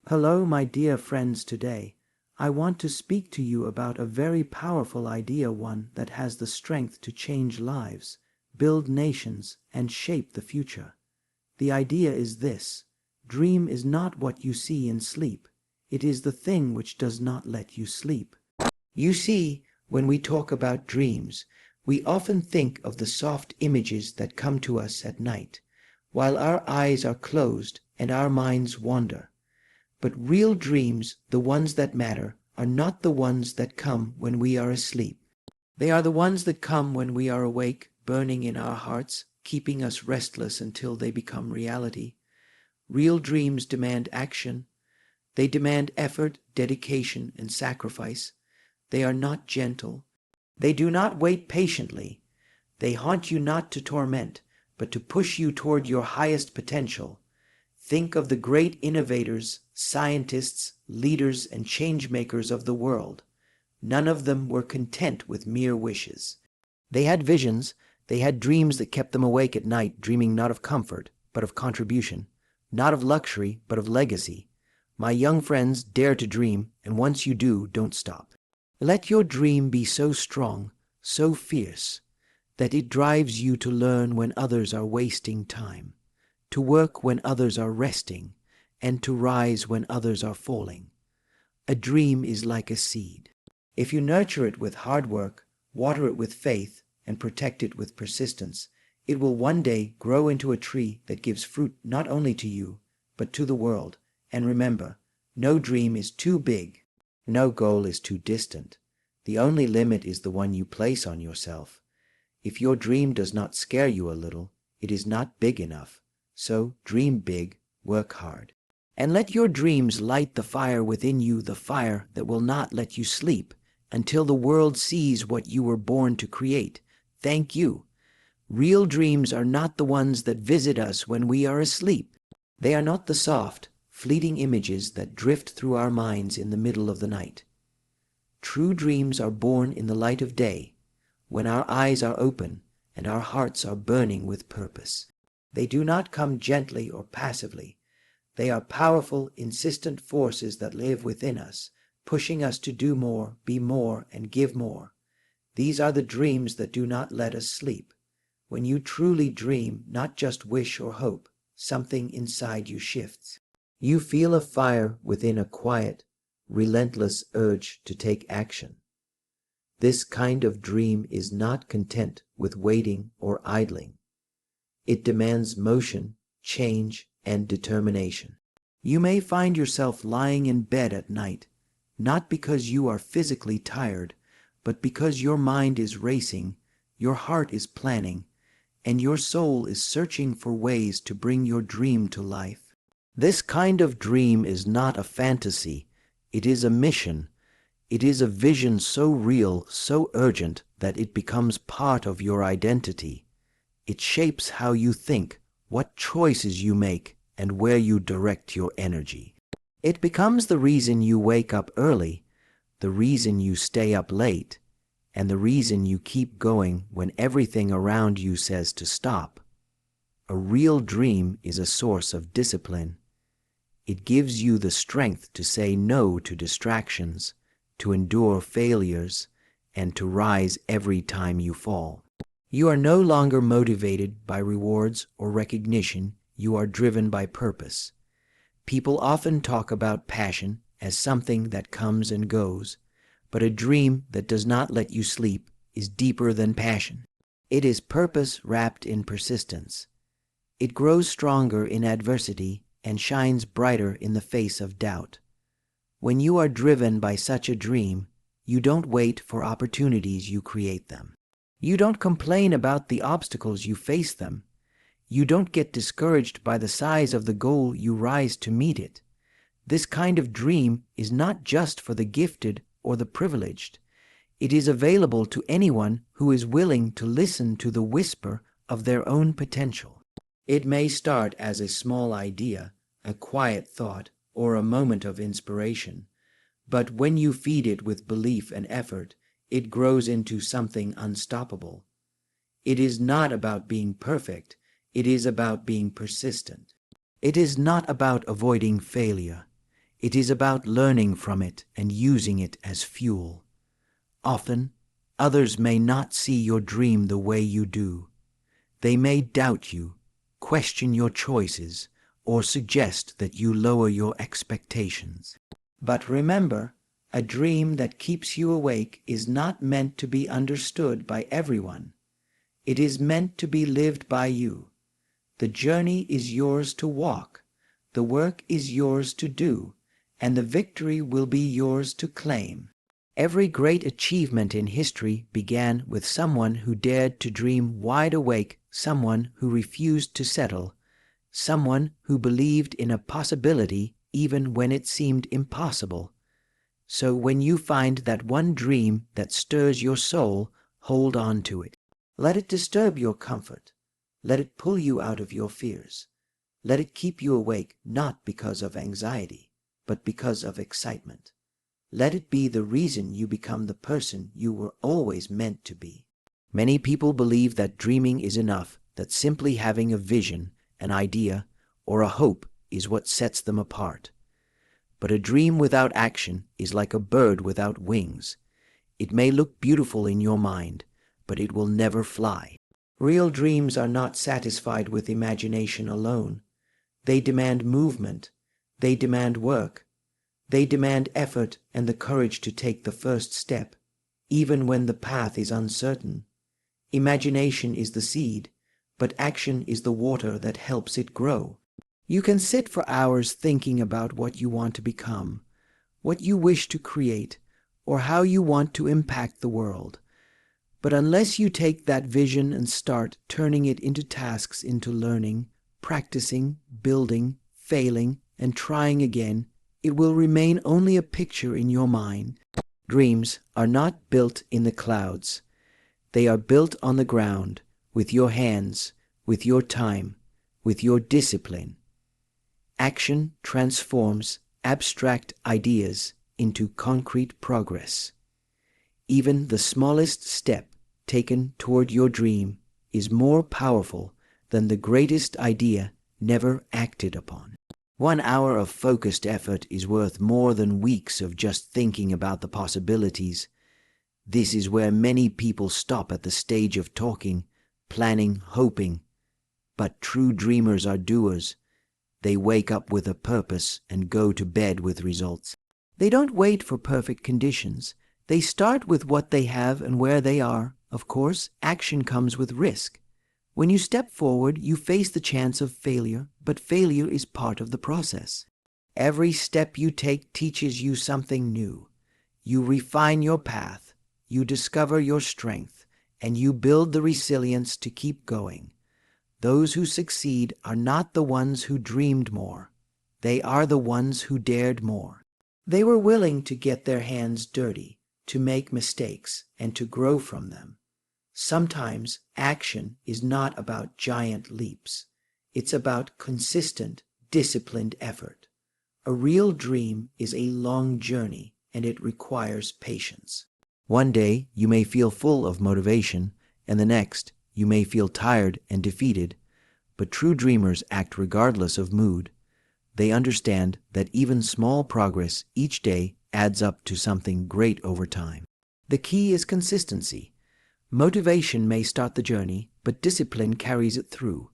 Hello, my dear friends. Today, I want to speak to you about a very powerful idea, one that has the strength to change lives, build nations, and shape the future. The idea is this: dream is not what you see in sleep. It is the thing which does not let you sleep. You see, when we talk about dreams, we often think of the soft images that come to us at night, while our eyes are closed and our minds wander. But real dreams, the ones that matter, are not the ones that come when we are asleep. They are the ones that come when we are awake, burning in our hearts, keeping us restless until they become reality. Real dreams demand action. They demand effort, dedication, and sacrifice. They are not gentle. They do not wait patiently. They haunt you not to torment, but to push you toward your highest potential. Think of the great innovators, scientists, leaders, and change-makers of the world. None of them were content with mere wishes. They had visions, they had dreams that kept them awake at night, dreaming not of comfort, but of contribution, not of luxury, but of legacy. My young friends, dare to dream, and once you do, don't stop. Let your dream be so strong, so fierce, that it drives you to learn when others are wasting time, to work when others are resting, and to rise when others are falling. A dream is like a seed. If you nurture it with hard work, water it with faith, and protect it with persistence, it will one day grow into a tree that gives fruit not only to you, but to the world. And remember, no dream is too big, no goal is too distant. The only limit is the one you place on yourself. If your dream does not scare you a little, it is not big enough. So dream big, work hard. And let your dreams light the fire within you, the fire that will not let you sleep until the world sees what you were born to create. Thank you. Real dreams are not the ones that visit us when we are asleep. They are not the soft, fleeting images that drift through our minds in the middle of the night. True dreams are born in the light of day, when our eyes are open and our hearts are burning with purpose. They do not come gently or passively. They are powerful, insistent forces that live within us, pushing us to do more, be more, and give more. These are the dreams that do not let us sleep. When you truly dream, not just wish or hope, something inside you shifts. You feel a fire within, a quiet, relentless urge to take action. This kind of dream is not content with waiting or idling. It demands motion, change, and determination. You may find yourself lying in bed at night, not because you are physically tired, but because your mind is racing, your heart is planning, and your soul is searching for ways to bring your dream to life. This kind of dream is not a fantasy. It is a mission. It is a vision so real, so urgent, that it becomes part of your identity. It shapes how you think, what choices you make, and where you direct your energy. It becomes the reason you wake up early, the reason you stay up late, and the reason you keep going when everything around you says to stop. A real dream is a source of discipline. It gives you the strength to say no to distractions, to endure failures, and to rise every time you fall. You are no longer motivated by rewards or recognition. You are driven by purpose. People often talk about passion as something that comes and goes, but a dream that does not let you sleep is deeper than passion. It is purpose wrapped in persistence. It grows stronger in adversity and shines brighter in the face of doubt. When you are driven by such a dream, you don't wait for opportunities, you create them. You don't complain about the obstacles, you face them. You don't get discouraged by the size of the goal, you rise to meet it. This kind of dream is not just for the gifted or the privileged. It is available to anyone who is willing to listen to the whisper of their own potential. It may start as a small idea, a quiet thought, or a moment of inspiration, but when you feed it with belief and effort, it grows into something unstoppable. It is not about being perfect. It is about being persistent. It is not about avoiding failure. It is about learning from it and using it as fuel. Often, others may not see your dream the way you do. They may doubt you, question your choices, or suggest that you lower your expectations. But remember, a dream that keeps you awake is not meant to be understood by everyone. It is meant to be lived by you. The journey is yours to walk, the work is yours to do, and the victory will be yours to claim. Every great achievement in history began with someone who dared to dream wide awake, someone who refused to settle, someone who believed in a possibility even when it seemed impossible. So when you find that one dream that stirs your soul, hold on to it. Let it disturb your comfort. Let it pull you out of your fears. Let it keep you awake not because of anxiety, but because of excitement. Let it be the reason you become the person you were always meant to be. Many people believe that dreaming is enough, that simply having a vision, an idea, or a hope is what sets them apart. But a dream without action is like a bird without wings. It may look beautiful in your mind, but it will never fly. Real dreams are not satisfied with imagination alone. They demand movement. They demand work. They demand effort and the courage to take the first step, even when the path is uncertain. Imagination is the seed, but action is the water that helps it grow. You can sit for hours thinking about what you want to become, what you wish to create, or how you want to impact the world. But unless you take that vision and start turning it into tasks, into learning, practicing, building, failing, and trying again, it will remain only a picture in your mind. Dreams are not built in the clouds. They are built on the ground, with your hands, with your time, with your discipline. Action transforms abstract ideas into concrete progress. Even the smallest step taken toward your dream is more powerful than the greatest idea never acted upon. 1 hour of focused effort is worth more than weeks of just thinking about the possibilities. This is where many people stop at the stage of talking, planning, hoping. But true dreamers are doers. They wake up with a purpose and go to bed with results. They don't wait for perfect conditions. They start with what they have and where they are. Of course, action comes with risk. When you step forward, you face the chance of failure, but failure is part of the process. Every step you take teaches you something new. You refine your path, you discover your strength, and you build the resilience to keep going. Those who succeed are not the ones who dreamed more. They are the ones who dared more. They were willing to get their hands dirty, to make mistakes, and to grow from them. Sometimes action is not about giant leaps. It's about consistent, disciplined effort. A real dream is a long journey, and it requires patience. One day you may feel full of motivation, and the next you may feel tired and defeated, but true dreamers act regardless of mood. They understand that even small progress each day adds up to something great over time. The key is consistency. Motivation may start the journey, but discipline carries it through.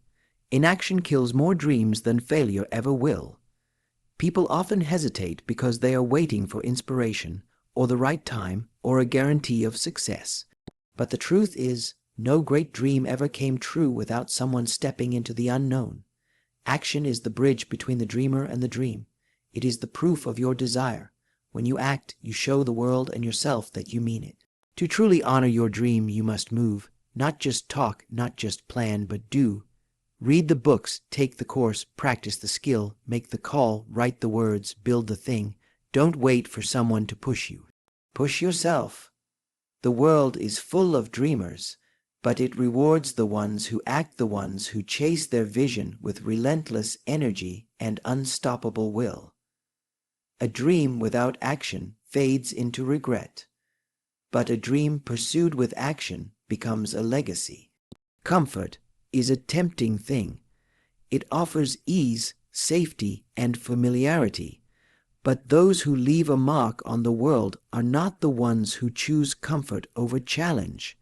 Inaction kills more dreams than failure ever will. People often hesitate because they are waiting for inspiration, or the right time, or a guarantee of success. But the truth is, no great dream ever came true without someone stepping into the unknown. Action is the bridge between the dreamer and the dream. It is the proof of your desire. When you act, you show the world and yourself that you mean it. To truly honor your dream, you must move. Not just talk, not just plan, but do. Read the books, take the course, practice the skill, make the call, write the words, build the thing. Don't wait for someone to push you. Push yourself. The world is full of dreamers, but it rewards the ones who act, the ones who chase their vision with relentless energy and unstoppable will. A dream without action fades into regret, but a dream pursued with action becomes a legacy. Comfort is a tempting thing. It offers ease, safety, and familiarity, But those who leave a mark on the world are not the ones who choose comfort over challenge.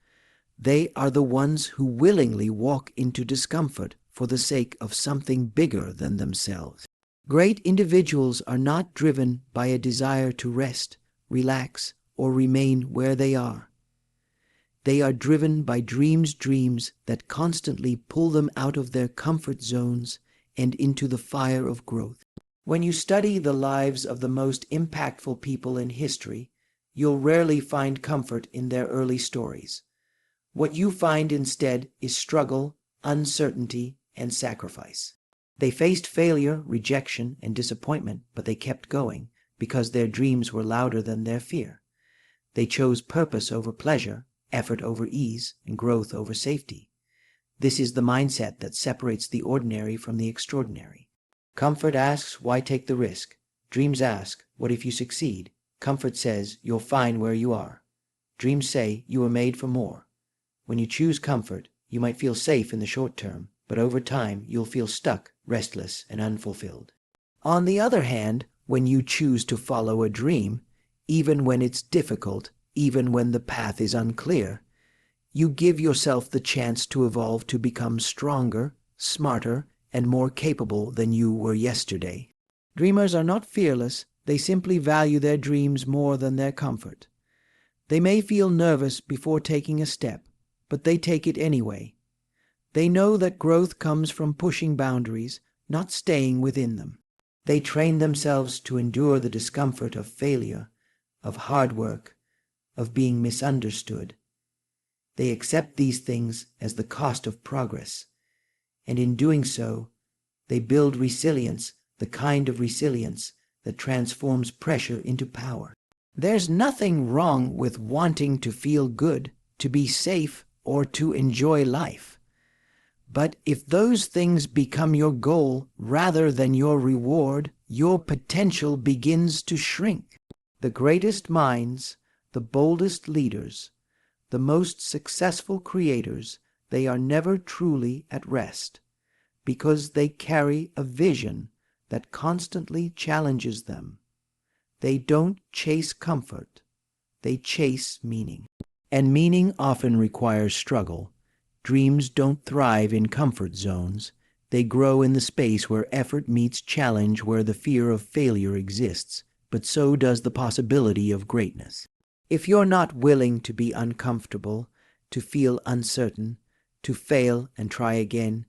They are the ones who willingly walk into discomfort for the sake of something bigger than themselves. Great individuals are not driven by a desire to rest, relax, or remain where they are. They are driven by dreams that constantly pull them out of their comfort zones and into the fire of growth. When you study the lives of the most impactful people in history, you'll rarely find comfort in their early stories. What you find instead is struggle, uncertainty, and sacrifice. They faced failure, rejection, and disappointment, but they kept going because their dreams were louder than their fear. They chose purpose over pleasure, effort over ease, and growth over safety. This is the mindset that separates the ordinary from the extraordinary. Comfort asks, why take the risk? Dreams ask, what if you succeed? Comfort says, you're fine where you are. Dreams say, you were made for more. When you choose comfort, you might feel safe in the short term, but over time you'll feel stuck, restless, and unfulfilled. On the other hand, when you choose to follow a dream, even when it's difficult, even when the path is unclear, you give yourself the chance to evolve to become stronger, smarter, and more capable than you were yesterday. Dreamers are not fearless, they simply value their dreams more than their comfort. They may feel nervous before taking a step, but they take it anyway. They know that growth comes from pushing boundaries, not staying within them. They train themselves to endure the discomfort of failure, of hard work, of being misunderstood. They accept these things as the cost of progress, and in doing so, they build resilience, the kind of resilience that transforms pressure into power. There's nothing wrong with wanting to feel good, to be safe, or to enjoy life. But if those things become your goal rather than your reward, your potential begins to shrink. The greatest minds, the boldest leaders, the most successful creators, they are never truly at rest, because they carry a vision that constantly challenges them. They don't chase comfort, they chase meaning. And meaning often requires struggle. Dreams don't thrive in comfort zones. They grow in the space where effort meets challenge, where the fear of failure exists, but so does the possibility of greatness. If you're not willing to be uncomfortable, to feel uncertain, to fail and try again,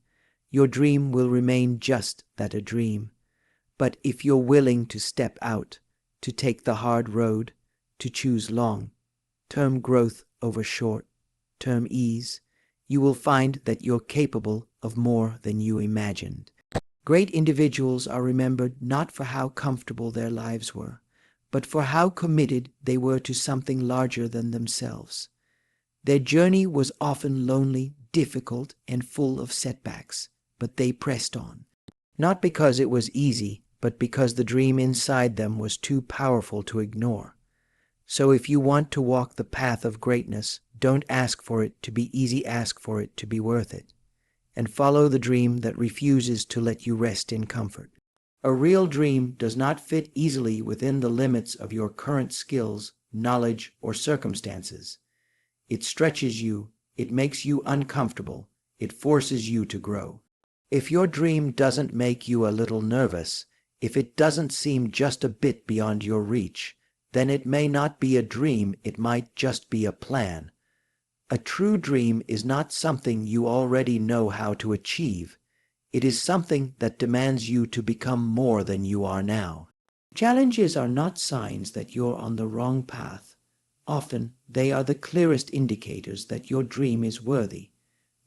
your dream will remain just that, a dream. But if you're willing to step out, to take the hard road, to choose long-term growth over short-term ease, you will find that you're capable of more than you imagined. Great individuals are remembered not for how comfortable their lives were, but for how committed they were to something larger than themselves. Their journey was often lonely, difficult, and full of setbacks, but they pressed on. Not because it was easy, but because the dream inside them was too powerful to ignore. So if you want to walk the path of greatness, don't ask for it to be easy, ask for it to be worth it. And follow the dream that refuses to let you rest in comfort. A real dream does not fit easily within the limits of your current skills, knowledge, or circumstances. It stretches you, it makes you uncomfortable, it forces you to grow. If your dream doesn't make you a little nervous, if it doesn't seem just a bit beyond your reach, then it may not be a dream, it might just be a plan. A true dream is not something you already know how to achieve. It is something that demands you to become more than you are now. Challenges are not signs that you're on the wrong path. Often, they are the clearest indicators that your dream is worthy.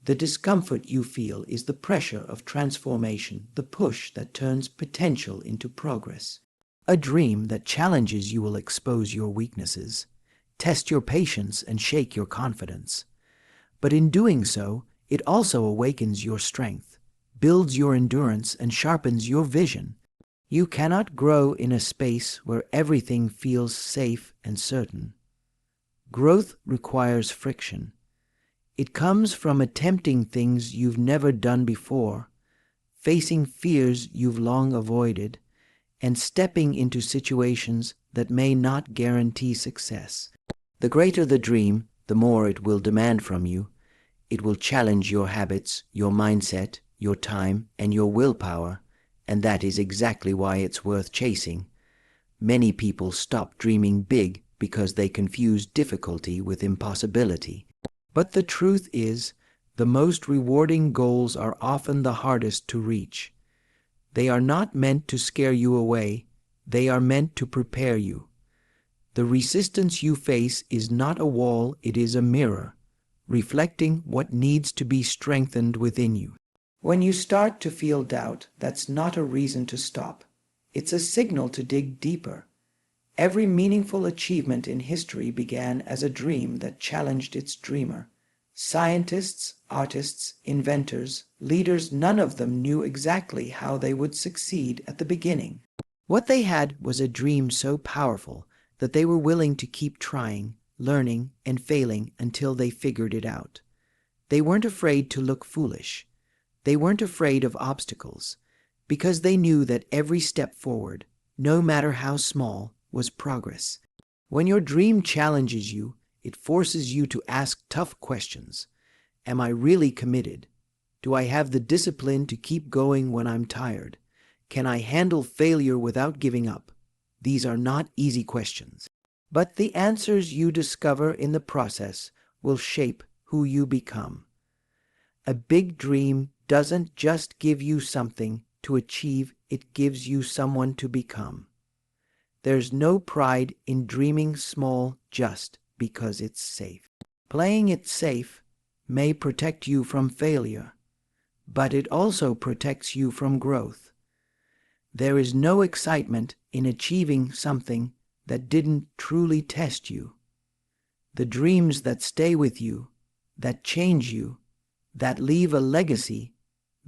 The discomfort you feel is the pressure of transformation, the push that turns potential into progress. A dream that challenges you will expose your weaknesses, test your patience, and shake your confidence. But in doing so, it also awakens your strength, builds your endurance, and sharpens your vision. You cannot grow in a space where everything feels safe and certain. Growth requires friction. It comes from attempting things you've never done before, facing fears you've long avoided, and stepping into situations that may not guarantee success. The greater the dream, the more it will demand from you. It will challenge your habits, your mindset, your time, and your willpower, and that is exactly why it's worth chasing. Many people stop dreaming big because they confuse difficulty with impossibility. But the truth is, the most rewarding goals are often the hardest to reach. They are not meant to scare you away, they are meant to prepare you. The resistance you face is not a wall, it is a mirror, reflecting what needs to be strengthened within you. When you start to feel doubt, that's not a reason to stop. It's a signal to dig deeper. Every meaningful achievement in history began as a dream that challenged its dreamer. Scientists, artists, inventors, leaders, none of them knew exactly how they would succeed at the beginning. What they had was a dream so powerful that they were willing to keep trying, learning, and failing until they figured it out. They weren't afraid to look foolish. They weren't afraid of obstacles, because they knew that every step forward, no matter how small, was progress. When your dream challenges you, it forces you to ask tough questions. Am I really committed? Do I have the discipline to keep going when I'm tired? Can I handle failure without giving up? These are not easy questions. But the answers you discover in the process will shape who you become. A big dream doesn't just give you something to achieve, it gives you someone to become. There's no pride in dreaming small just because it's safe. Playing it safe may protect you from failure, but it also protects you from growth. There is no excitement in achieving something that didn't truly test you. The dreams that stay with you, that change you, that leave a legacy,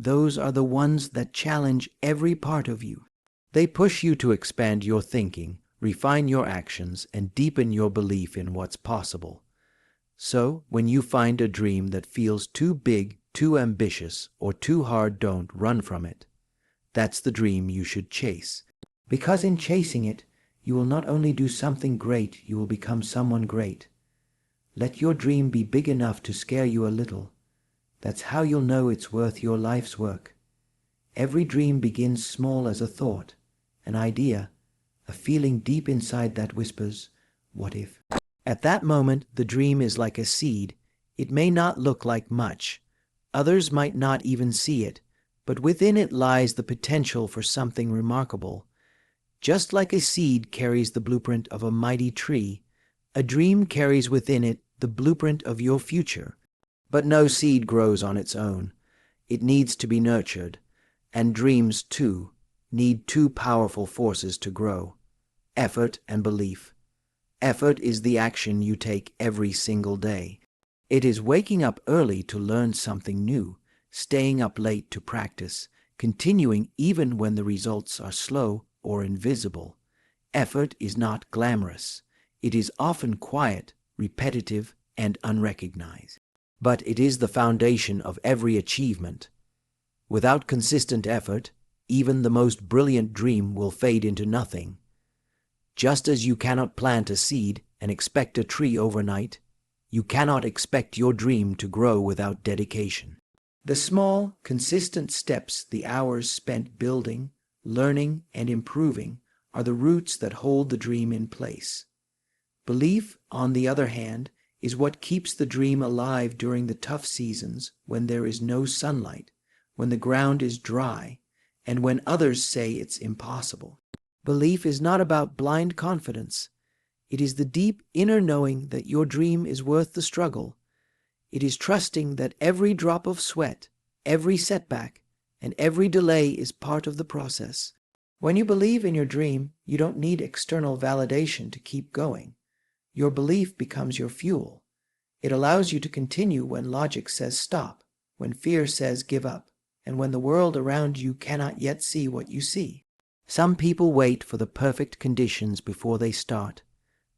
those are the ones that challenge every part of you. They push you to expand your thinking, refine your actions, and deepen your belief in what's possible. So, when you find a dream that feels too big, too ambitious, or too hard, don't run from it. That's the dream you should chase. Because in chasing it, you will not only do something great, you will become someone great. Let your dream be big enough to scare you a little. That's how you'll know it's worth your life's work. Every dream begins small as a thought, an idea, a feeling deep inside that whispers, "What if?" At that moment, the dream is like a seed. It may not look like much. Others might not even see it, but within it lies the potential for something remarkable. Just like a seed carries the blueprint of a mighty tree, a dream carries within it the blueprint of your future. But no seed grows on its own. It needs to be nurtured, and dreams, too, need two powerful forces to grow: effort and belief. Effort is the action you take every single day. It is waking up early to learn something new, staying up late to practice, continuing even when the results are slow or invisible. Effort is not glamorous. It is often quiet, repetitive, and unrecognized. But it is the foundation of every achievement. Without consistent effort, even the most brilliant dream will fade into nothing. Just as you cannot plant a seed and expect a tree overnight, you cannot expect your dream to grow without dedication. The small, consistent steps, the hours spent building, learning, and improving, are the roots that hold the dream in place. Belief, on the other hand, is what keeps the dream alive during the tough seasons when there is no sunlight, when the ground is dry, and when others say it's impossible. Belief is not about blind confidence. It is the deep inner knowing that your dream is worth the struggle. It is trusting that every drop of sweat, every setback, and every delay is part of the process. When you believe in your dream, you don't need external validation to keep going. Your belief becomes your fuel. It allows you to continue when logic says stop, when fear says give up, and when the world around you cannot yet see what you see. Some people wait for the perfect conditions before they start,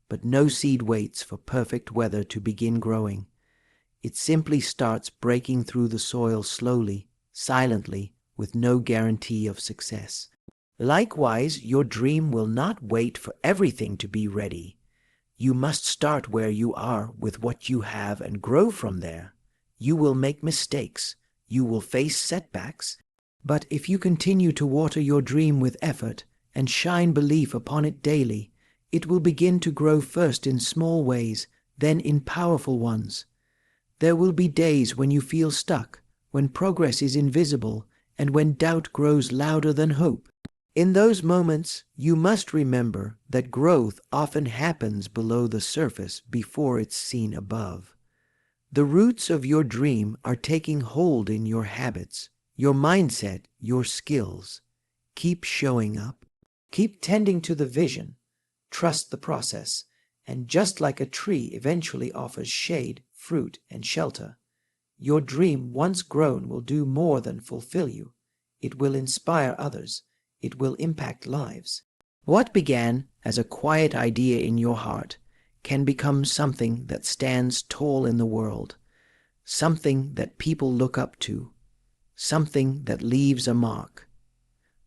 but no seed waits for perfect weather to begin growing. It simply starts breaking through the soil slowly, silently, with no guarantee of success. Likewise, your dream will not wait for everything to be ready. You must start where you are with what you have and grow from there. You will make mistakes. You will face setbacks. But if you continue to water your dream with effort and shine belief upon it daily, it will begin to grow first in small ways, then in powerful ones. There will be days when you feel stuck, when progress is invisible, and when doubt grows louder than hope. In those moments, you must remember that growth often happens below the surface before it's seen above. The roots of your dream are taking hold in your habits, your mindset, your skills. Keep showing up. Keep tending to the vision. Trust the process. And just like a tree eventually offers shade, fruit, and shelter, your dream, once grown, will do more than fulfill you. It will inspire others. It will impact lives. What began as a quiet idea in your heart can become something that stands tall in the world, something that people look up to, something that leaves a mark.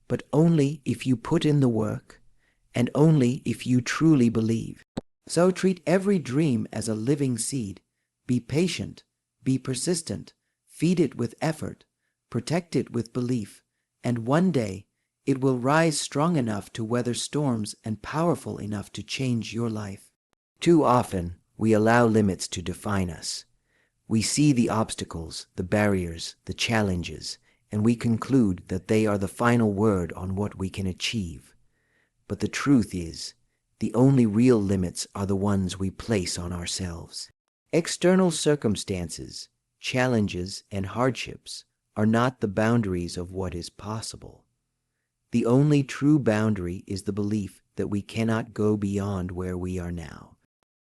But only if you put in the work, and only if you truly believe. So treat every dream as a living seed. Be patient, be persistent, feed it with effort, protect it with belief, and one day it will rise strong enough to weather storms and powerful enough to change your life. Too often, we allow limits to define us. We see the obstacles, the barriers, the challenges, and we conclude that they are the final word on what we can achieve. But the truth is, the only real limits are the ones we place on ourselves. External circumstances, challenges, and hardships are not the boundaries of what is possible. The only true boundary is the belief that we cannot go beyond where we are now.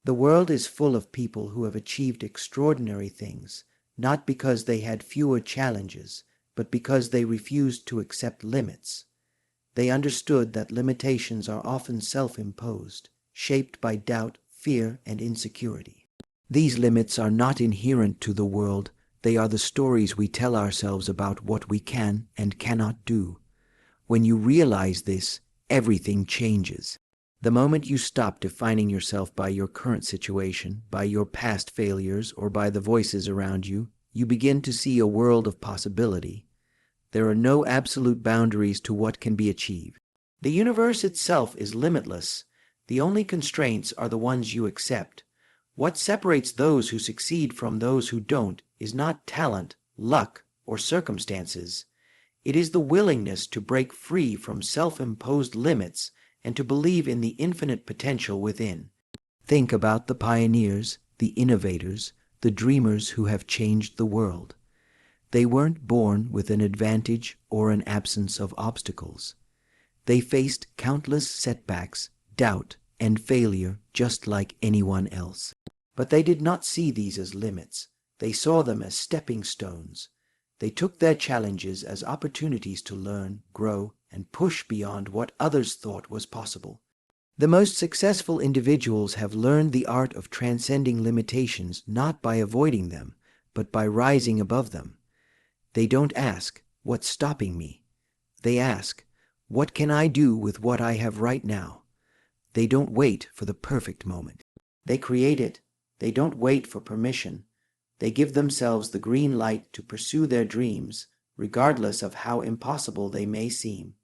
The world is full of people who have achieved extraordinary things, not because they had fewer challenges, but because they refused to accept limits. They understood that limitations are often self-imposed, shaped by doubt, fear, and insecurity. These limits are not inherent to the world. They are the stories we tell ourselves about what we can and cannot do. When you realize this, everything changes. The moment you stop defining yourself by your current situation, by your past failures, or by the voices around you, you begin to see a world of possibility. There are no absolute boundaries to what can be achieved. The universe itself is limitless. The only constraints are the ones you accept. What separates those who succeed from those who don't is not talent, luck, or circumstances. It is the willingness to break free from self-imposed limits and to believe in the infinite potential within. Think about the pioneers, the innovators, the dreamers who have changed the world. They weren't born with an advantage or an absence of obstacles. They faced countless setbacks, doubt, and failure just like anyone else. But they did not see these as limits. They saw them as stepping stones. They took their challenges as opportunities to learn, grow, and push beyond what others thought was possible. The most successful individuals have learned the art of transcending limitations not by avoiding them, but by rising above them. They don't ask, "What's stopping me?" They ask, "What can I do with what I have right now?" They don't wait for the perfect moment. They create it. They don't wait for permission. They give themselves the green light to pursue their dreams, regardless of how impossible they may seem.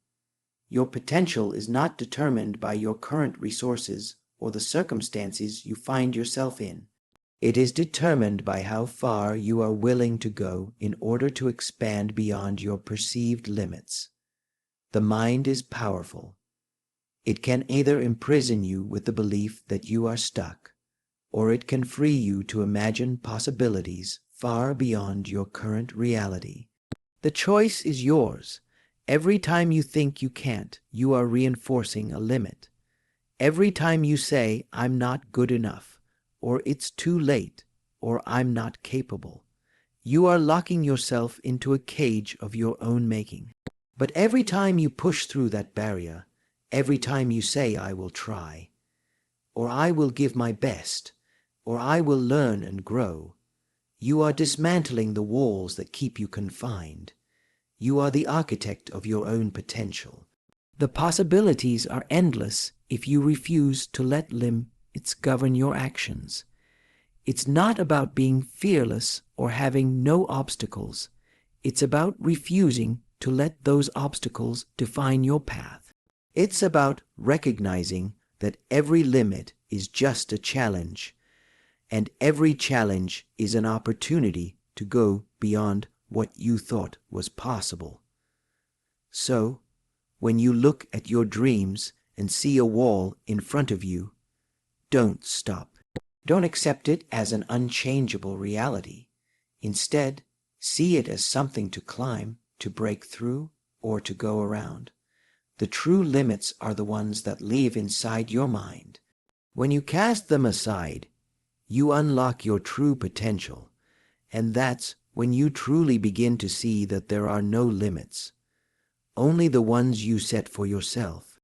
Your potential is not determined by your current resources or the circumstances you find yourself in. It is determined by how far you are willing to go in order to expand beyond your perceived limits. The mind is powerful. It can either imprison you with the belief that you are stuck, or it can free you to imagine possibilities far beyond your current reality. The choice is yours. Every time you think you can't, you are reinforcing a limit. Every time you say, "I'm not good enough," or "it's too late," or "I'm not capable," you are locking yourself into a cage of your own making. But every time you push through that barrier, every time you say, "I will try," or "I will give my best," or "I will learn and grow," you are dismantling the walls that keep you confined. You are the architect of your own potential. The possibilities are endless if you refuse to let limits govern your actions. It's not about being fearless or having no obstacles. It's about refusing to let those obstacles define your path. It's about recognizing that every limit is just a challenge, and every challenge is an opportunity to go beyond what you thought was possible. So, when you look at your dreams and see a wall in front of you, don't stop. Don't accept it as an unchangeable reality. Instead, see it as something to climb, to break through, or to go around. The true limits are the ones that live inside your mind. When you cast them aside, you unlock your true potential, and that's when you truly begin to see that there are no limits, only the ones you set for yourself.